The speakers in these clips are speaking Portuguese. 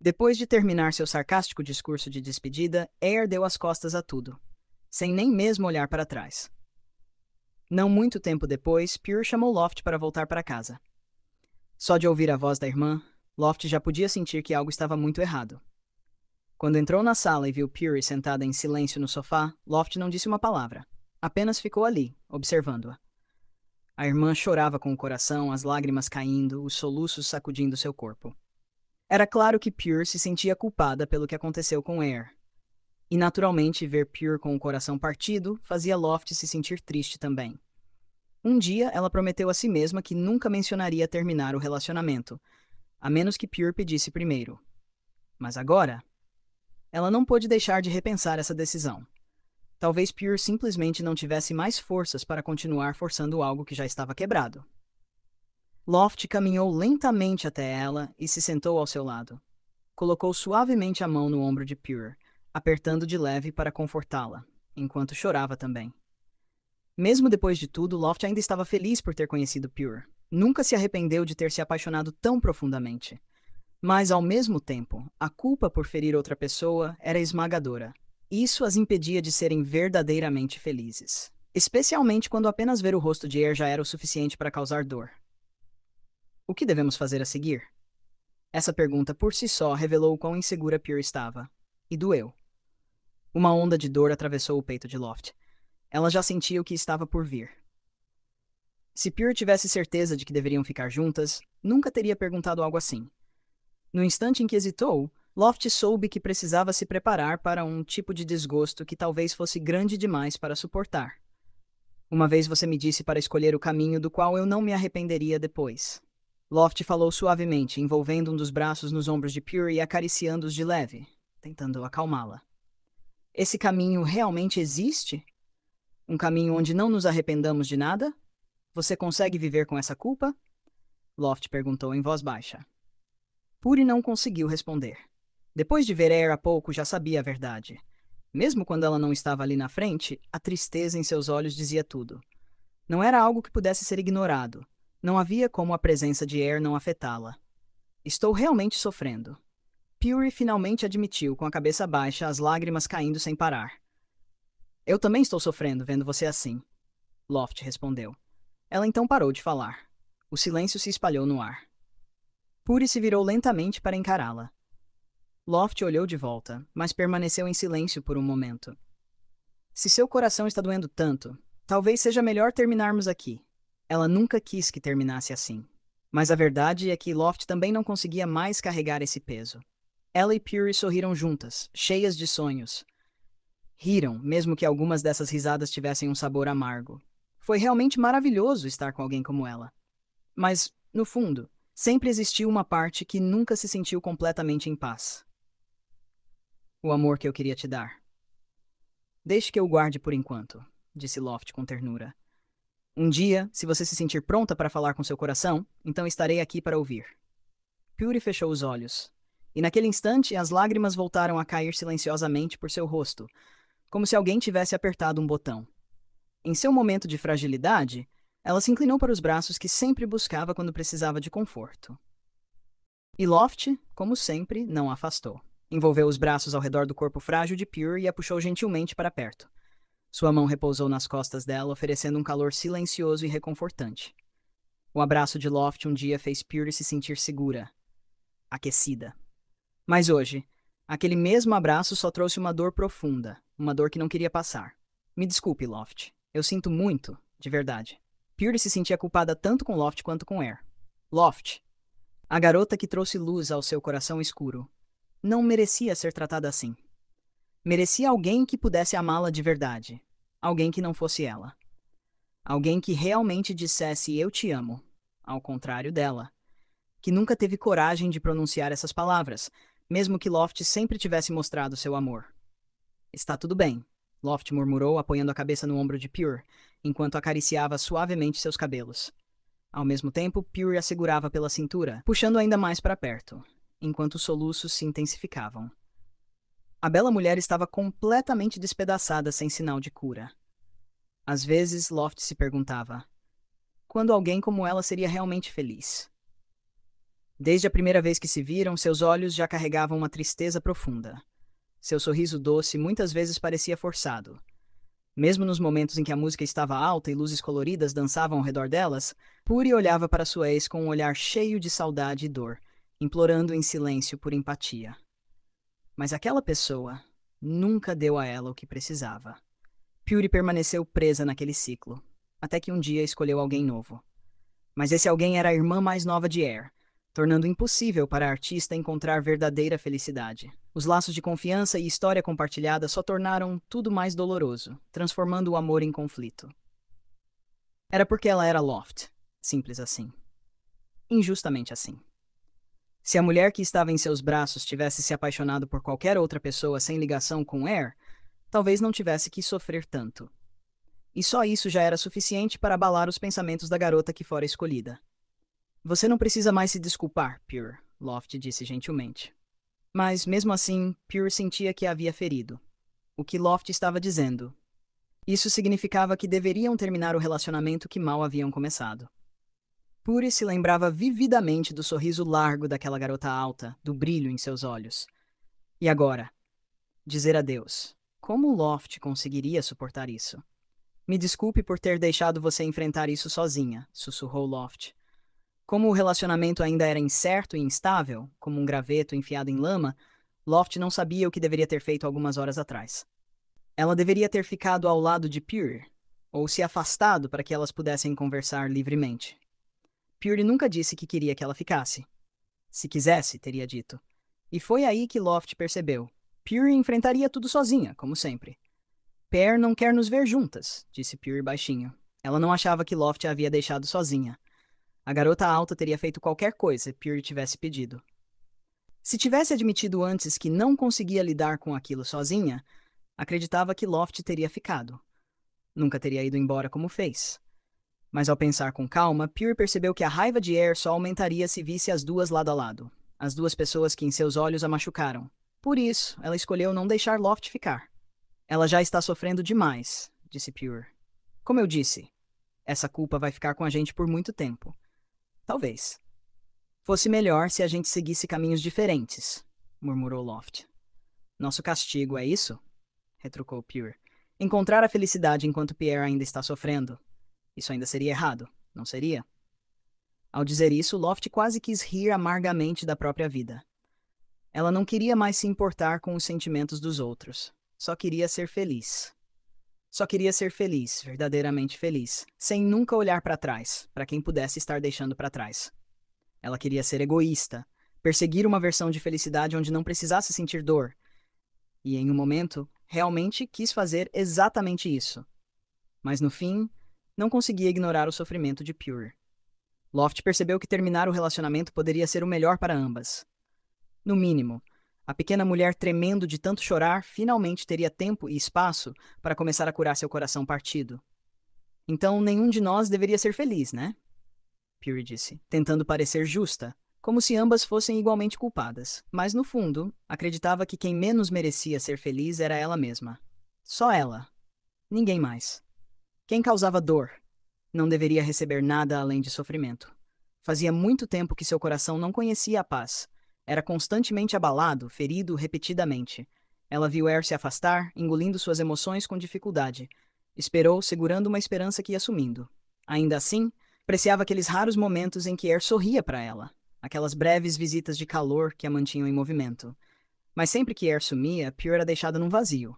Depois de terminar seu sarcástico discurso de despedida, Air deu as costas a tudo, sem nem mesmo olhar para trás. Não muito tempo depois, Pure chamou Loft para voltar para casa. Só de ouvir a voz da irmã, Loft já podia sentir que algo estava muito errado. Quando entrou na sala e viu Pure sentada em silêncio no sofá, Loft não disse uma palavra. Apenas ficou ali, observando-a. A irmã chorava com o coração, as lágrimas caindo, os soluços sacudindo seu corpo. Era claro que Pure se sentia culpada pelo que aconteceu com Air. E naturalmente ver Pure com o coração partido fazia Loft se sentir triste também. Um dia, ela prometeu a si mesma que nunca mencionaria terminar o relacionamento, a menos que Pure pedisse primeiro. Mas agora, ela não pôde deixar de repensar essa decisão. Talvez Pure simplesmente não tivesse mais forças para continuar forçando algo que já estava quebrado. Loft caminhou lentamente até ela e se sentou ao seu lado. Colocou suavemente a mão no ombro de Pure, apertando de leve para confortá-la, enquanto chorava também. Mesmo depois de tudo, Loft ainda estava feliz por ter conhecido Pure. Nunca se arrependeu de ter se apaixonado tão profundamente. Mas, ao mesmo tempo, a culpa por ferir outra pessoa era esmagadora. Isso as impedia de serem verdadeiramente felizes. Especialmente quando apenas ver o rosto de Air já era o suficiente para causar dor. O que devemos fazer a seguir? Essa pergunta por si só revelou o quão insegura Pure estava. E doeu. Uma onda de dor atravessou o peito de Loft. Ela já sentia o que estava por vir. Se Pure tivesse certeza de que deveriam ficar juntas, nunca teria perguntado algo assim. No instante em que hesitou, Loft soube que precisava se preparar para um tipo de desgosto que talvez fosse grande demais para suportar. Uma vez você me disse para escolher o caminho do qual eu não me arrependeria depois. Loft falou suavemente, envolvendo um dos braços nos ombros de Pure e acariciando-os de leve, tentando acalmá-la. Esse caminho realmente existe? Um caminho onde não nos arrependamos de nada? Você consegue viver com essa culpa? Loft perguntou em voz baixa. Puri não conseguiu responder. Depois de ver Air há pouco, já sabia a verdade. Mesmo quando ela não estava ali na frente, a tristeza em seus olhos dizia tudo. Não era algo que pudesse ser ignorado. Não havia como a presença de Air não afetá-la. Estou realmente sofrendo. Puri finalmente admitiu, com a cabeça baixa, as lágrimas caindo sem parar. Eu também estou sofrendo, vendo você assim. Loft respondeu. Ela então parou de falar. O silêncio se espalhou no ar. Puri se virou lentamente para encará-la. Loft olhou de volta, mas permaneceu em silêncio por um momento. Se seu coração está doendo tanto, talvez seja melhor terminarmos aqui. Ela nunca quis que terminasse assim. Mas a verdade é que Loft também não conseguia mais carregar esse peso. Ela e Puri sorriram juntas, cheias de sonhos. Riram, mesmo que algumas dessas risadas tivessem um sabor amargo. Foi realmente maravilhoso estar com alguém como ela. Mas, no fundo, sempre existiu uma parte que nunca se sentiu completamente em paz. O amor que eu queria te dar. Deixe que eu o guarde por enquanto, disse Loft com ternura. Um dia, se você se sentir pronta para falar com seu coração, então estarei aqui para ouvir. Puri fechou os olhos. E naquele instante, as lágrimas voltaram a cair silenciosamente por seu rosto, como se alguém tivesse apertado um botão. Em seu momento de fragilidade, ela se inclinou para os braços que sempre buscava quando precisava de conforto. E Loft, como sempre, não a afastou. Envolveu os braços ao redor do corpo frágil de Pure e a puxou gentilmente para perto. Sua mão repousou nas costas dela, oferecendo um calor silencioso e reconfortante. O abraço de Loft um dia fez Pure se sentir segura, aquecida. Mas hoje, aquele mesmo abraço só trouxe uma dor profunda, uma dor que não queria passar. Me desculpe, Loft. Eu sinto muito, de verdade. Pure se sentia culpada tanto com Loft quanto com Air. Loft, a garota que trouxe luz ao seu coração escuro, não merecia ser tratada assim. Merecia alguém que pudesse amá-la de verdade. Alguém que não fosse ela. Alguém que realmente dissesse eu te amo, ao contrário dela. Que nunca teve coragem de pronunciar essas palavras, mesmo que Loft sempre tivesse mostrado seu amor. Está tudo bem, Loft murmurou, apoiando a cabeça no ombro de Pure, enquanto acariciava suavemente seus cabelos. Ao mesmo tempo, Pure a segurava pela cintura, puxando ainda mais para perto, enquanto os soluços se intensificavam. A bela mulher estava completamente despedaçada sem sinal de cura. Às vezes, Loft se perguntava: quando alguém como ela seria realmente feliz? Desde a primeira vez que se viram, seus olhos já carregavam uma tristeza profunda. Seu sorriso doce muitas vezes parecia forçado. Mesmo nos momentos em que a música estava alta e luzes coloridas dançavam ao redor delas, Puri olhava para sua ex com um olhar cheio de saudade e dor, implorando em silêncio por empatia. Mas aquela pessoa nunca deu a ela o que precisava. Puri permaneceu presa naquele ciclo, até que um dia escolheu alguém novo. Mas esse alguém era a irmã mais nova de Air, tornando impossível para a artista encontrar verdadeira felicidade. Os laços de confiança e história compartilhada só tornaram tudo mais doloroso, transformando o amor em conflito. Era porque ela era Loft. Simples assim. Injustamente assim. Se a mulher que estava em seus braços tivesse se apaixonado por qualquer outra pessoa sem ligação com Air, talvez não tivesse que sofrer tanto. E só isso já era suficiente para abalar os pensamentos da garota que fora escolhida. Você não precisa mais se desculpar, Pure, Loft disse gentilmente. Mas, mesmo assim, Pure sentia que a havia ferido. O que Loft estava dizendo? Isso significava que deveriam terminar o relacionamento que mal haviam começado. Pure se lembrava vividamente do sorriso largo daquela garota alta, do brilho em seus olhos. E agora? Dizer adeus. Como Loft conseguiria suportar isso? Me desculpe por ter deixado você enfrentar isso sozinha, sussurrou Loft. Como o relacionamento ainda era incerto e instável, como um graveto enfiado em lama, Loft não sabia o que deveria ter feito algumas horas atrás. Ela deveria ter ficado ao lado de Pure, ou se afastado para que elas pudessem conversar livremente. Pure nunca disse que queria que ela ficasse. Se quisesse, teria dito. E foi aí que Loft percebeu. Pure enfrentaria tudo sozinha, como sempre. Pear não quer nos ver juntas, disse Pure baixinho. Ela não achava que Loft a havia deixado sozinha. A garota alta teria feito qualquer coisa Pure tivesse pedido. Se tivesse admitido antes que não conseguia lidar com aquilo sozinha, acreditava que Loft teria ficado. Nunca teria ido embora como fez. Mas ao pensar com calma, Pure percebeu que a raiva de Air só aumentaria se visse as duas lado a lado. As duas pessoas que em seus olhos a machucaram. Por isso, ela escolheu não deixar Loft ficar. Ela já está sofrendo demais, disse Pure. Como eu disse, essa culpa vai ficar com a gente por muito tempo. Talvez. Fosse melhor se a gente seguisse caminhos diferentes, murmurou Loft. Nosso castigo é isso? Retrucou Pure. Encontrar a felicidade enquanto Pierre ainda está sofrendo. Isso ainda seria errado, não seria? Ao dizer isso, Loft quase quis rir amargamente da própria vida. Ela não queria mais se importar com os sentimentos dos outros. Só queria ser feliz. Só queria ser feliz, verdadeiramente feliz, sem nunca olhar para trás, para quem pudesse estar deixando para trás. Ela queria ser egoísta, perseguir uma versão de felicidade onde não precisasse sentir dor. E, em um momento, realmente quis fazer exatamente isso. Mas, no fim, não conseguia ignorar o sofrimento de Pure. Loft percebeu que terminar o relacionamento poderia ser o melhor para ambas. No mínimo, a pequena mulher tremendo de tanto chorar finalmente teria tempo e espaço para começar a curar seu coração partido. Então, nenhum de nós deveria ser feliz, né? Pure disse, tentando parecer justa, como se ambas fossem igualmente culpadas. Mas, no fundo, acreditava que quem menos merecia ser feliz era ela mesma. Só ela. Ninguém mais. Quem causava dor não deveria receber nada além de sofrimento. Fazia muito tempo que seu coração não conhecia a paz. Era constantemente abalado, ferido repetidamente. Ela viu Air se afastar, engolindo suas emoções com dificuldade. Esperou, segurando uma esperança que ia sumindo. Ainda assim, apreciava aqueles raros momentos em que Air sorria para ela. Aquelas breves visitas de calor que a mantinham em movimento. Mas sempre que Air sumia, Pure era deixada num vazio.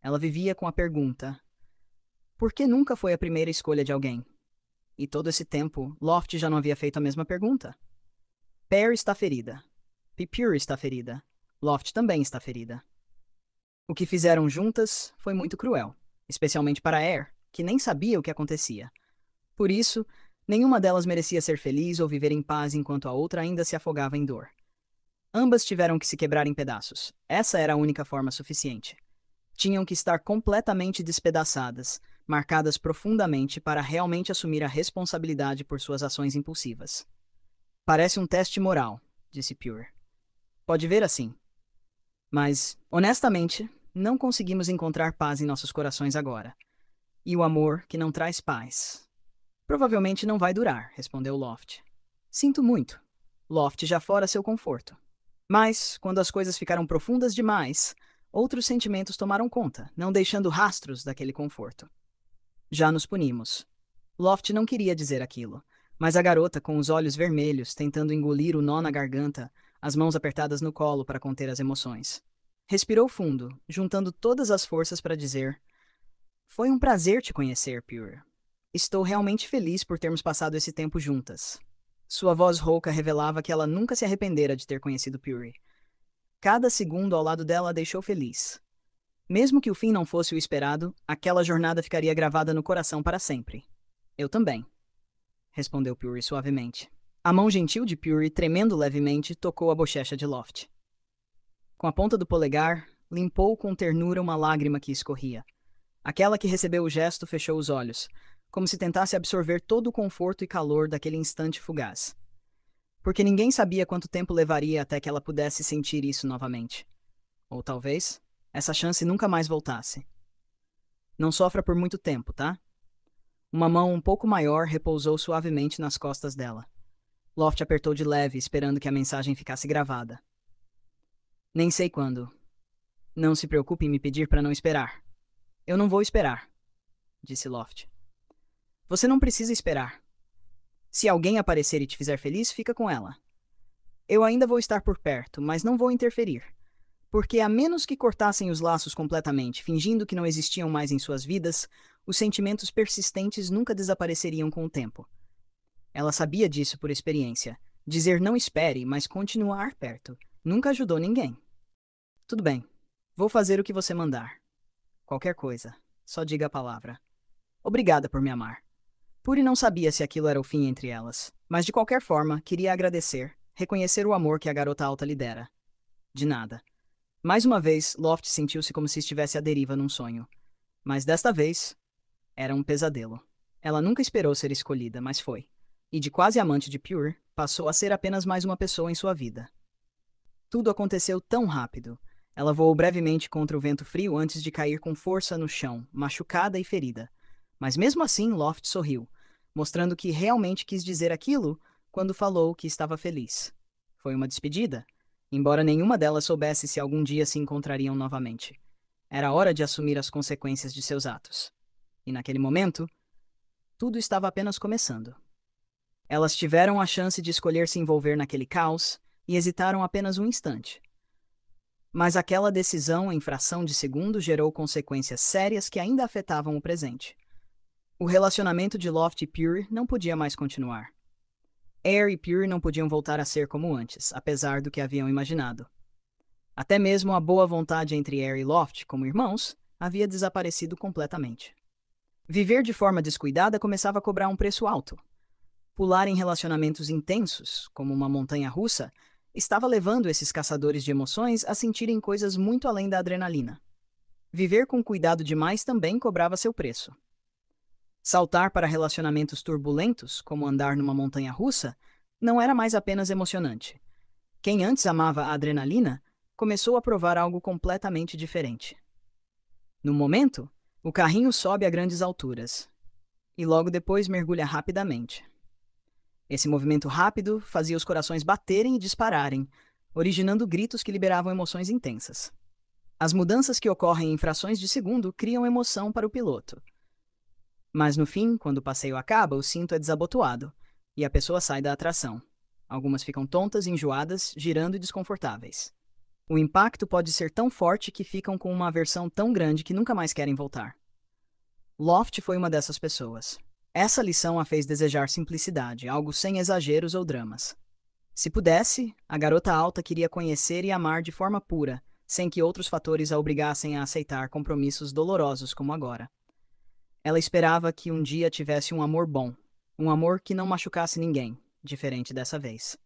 Ela vivia com a pergunta: por que nunca foi a primeira escolha de alguém? E todo esse tempo, Loft já não havia feito a mesma pergunta. Pear está ferida. Pure está ferida. Loft também está ferida. O que fizeram juntas foi muito cruel, especialmente para Air, que nem sabia o que acontecia. Por isso, nenhuma delas merecia ser feliz ou viver em paz enquanto a outra ainda se afogava em dor. Ambas tiveram que se quebrar em pedaços. Essa era a única forma suficiente. Tinham que estar completamente despedaçadas, marcadas profundamente para realmente assumir a responsabilidade por suas ações impulsivas. Parece um teste moral, disse Pure. Pode ver assim. Mas, honestamente, não conseguimos encontrar paz em nossos corações agora. E o amor que não traz paz. Provavelmente não vai durar, respondeu Loft. Sinto muito. Loft já fora seu conforto. Mas, quando as coisas ficaram profundas demais, outros sentimentos tomaram conta, não deixando rastros daquele conforto. Já nos punimos. Loft não queria dizer aquilo, mas a garota, com os olhos vermelhos, tentando engolir o nó na garganta, as mãos apertadas no colo para conter as emoções. Respirou fundo, juntando todas as forças para dizer: Foi um prazer te conhecer, Pure. Estou realmente feliz por termos passado esse tempo juntas. Sua voz rouca revelava que ela nunca se arrependera de ter conhecido Pure. Cada segundo ao lado dela a deixou feliz. Mesmo que o fim não fosse o esperado, aquela jornada ficaria gravada no coração para sempre. Eu também, respondeu Pure suavemente. A mão gentil de Pure, tremendo levemente, tocou a bochecha de Loft. Com a ponta do polegar, limpou com ternura uma lágrima que escorria. Aquela que recebeu o gesto fechou os olhos, como se tentasse absorver todo o conforto e calor daquele instante fugaz. Porque ninguém sabia quanto tempo levaria até que ela pudesse sentir isso novamente. Ou talvez, essa chance nunca mais voltasse. Não sofra por muito tempo, tá? Uma mão um pouco maior repousou suavemente nas costas dela. Loft apertou de leve, esperando que a mensagem ficasse gravada. Nem sei quando. Não se preocupe em me pedir para não esperar. Eu não vou esperar, disse Loft. Você não precisa esperar. Se alguém aparecer e te fizer feliz, fica com ela. Eu ainda vou estar por perto, mas não vou interferir. Porque, a menos que cortassem os laços completamente, fingindo que não existiam mais em suas vidas, os sentimentos persistentes nunca desapareceriam com o tempo. Ela sabia disso por experiência. Dizer não espere, mas continuar perto, nunca ajudou ninguém. Tudo bem. Vou fazer o que você mandar. Qualquer coisa. Só diga a palavra. Obrigada por me amar. Puri não sabia se aquilo era o fim entre elas, mas de qualquer forma, queria agradecer, reconhecer o amor que a garota alta lhe dera. De nada. Mais uma vez, Loft sentiu-se como se estivesse à deriva num sonho. Mas desta vez, era um pesadelo. Ela nunca esperou ser escolhida, mas foi. E de quase amante de Pure, passou a ser apenas mais uma pessoa em sua vida. Tudo aconteceu tão rápido. Ela voou brevemente contra o vento frio antes de cair com força no chão, machucada e ferida. Mas mesmo assim, Loft sorriu, mostrando que realmente quis dizer aquilo quando falou que estava feliz. Foi uma despedida, embora nenhuma delas soubesse se algum dia se encontrariam novamente. Era hora de assumir as consequências de seus atos. E naquele momento, tudo estava apenas começando. Elas tiveram a chance de escolher se envolver naquele caos e hesitaram apenas um instante. Mas aquela decisão, em fração de segundo, gerou consequências sérias que ainda afetavam o presente. O relacionamento de Loft e Pure não podia mais continuar. Air e Pure não podiam voltar a ser como antes, apesar do que haviam imaginado. Até mesmo a boa vontade entre Air e Loft, como irmãos, havia desaparecido completamente. Viver de forma descuidada começava a cobrar um preço alto. Pular em relacionamentos intensos, como uma montanha-russa, estava levando esses caçadores de emoções a sentirem coisas muito além da adrenalina. Viver com cuidado demais também cobrava seu preço. Saltar para relacionamentos turbulentos, como andar numa montanha-russa, não era mais apenas emocionante. Quem antes amava a adrenalina começou a provar algo completamente diferente. No momento, o carrinho sobe a grandes alturas e logo depois mergulha rapidamente. Esse movimento rápido fazia os corações baterem e dispararem, originando gritos que liberavam emoções intensas. As mudanças que ocorrem em frações de segundo criam emoção para o piloto. Mas no fim, quando o passeio acaba, o cinto é desabotoado e a pessoa sai da atração. Algumas ficam tontas, enjoadas, girando e desconfortáveis. O impacto pode ser tão forte que ficam com uma aversão tão grande que nunca mais querem voltar. Loft foi uma dessas pessoas. Essa lição a fez desejar simplicidade, algo sem exageros ou dramas. Se pudesse, a garota alta queria conhecer e amar de forma pura, sem que outros fatores a obrigassem a aceitar compromissos dolorosos como agora. Ela esperava que um dia tivesse um amor bom, um amor que não machucasse ninguém, diferente dessa vez.